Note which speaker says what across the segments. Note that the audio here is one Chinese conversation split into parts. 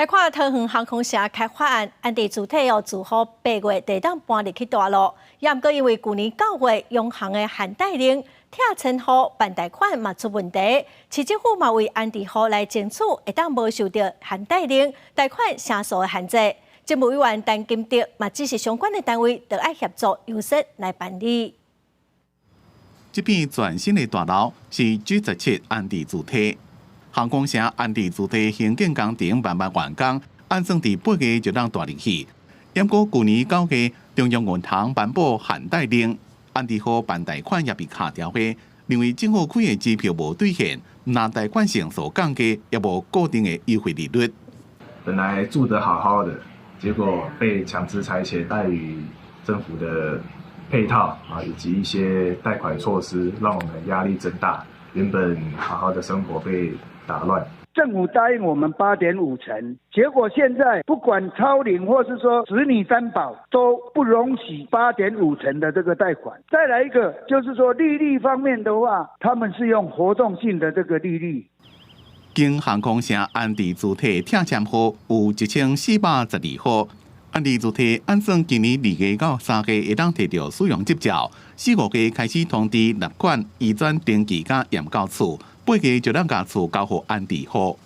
Speaker 1: 来看桃园航空城开发案，安地主体自好8月地当搬入去大陆，也毋过因为去年9月央行的限贷令，拆迁户办贷款嘛出问题，市政府嘛为安地户来争取会当无受到限贷令贷款成数的限制。政务委员陈金德嘛指示相关的单位都要协助优势来办理。
Speaker 2: 这片全新的大楼是G17安地主体。航空城安地主体兴建工程慢慢完工，按算伫8月就当大入去。不过去年9月，中央银行颁布限贷令，安地户办贷款也被卡条的，认为政府开的支票无兑现，那贷款成数降低，也无固定的优惠利率。
Speaker 3: 本来住得好好的，结果被强制拆迁，碍于政府的配套以及一些贷款措施，让我们压力增大。原本好好的生活被打乱。
Speaker 4: 政府答应我们8.5成，结果现在不管超龄或是说子女担保，都不容许8.5成的这个贷款。再来一个就是说利率方面的话，他们是用活动性的这个利率。
Speaker 2: 经航空城安地主体拆迁户有1412户。安地主体按算今年2月到3月会当摕到使用执照，4、5月开始通知纳款、移转登记甲验交处，8月就当甲厝交互安地户。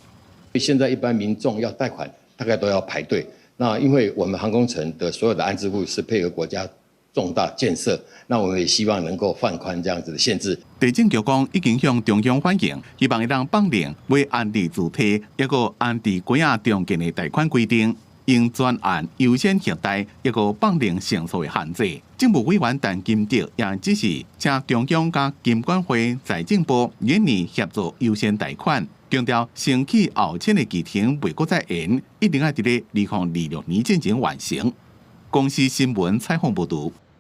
Speaker 5: 现在一般民众要贷款，大概都要排队。那因为我们航空城的所有的安置户是配合国家重大建设，那我们也希望能够放宽这样子的限制。
Speaker 2: 地政局讲已经向中央反映，希望会当放领为安地主体，抑个安地规划中间的贷款规定。应专案优先核贷，一个放领成数的限制。政务委员陈金德也指示，请中央甲金管会、财政部研拟协助优先贷款，强调升起后签的期程未过再延，一定要伫咧2026年进行完成。公司新闻采访报道。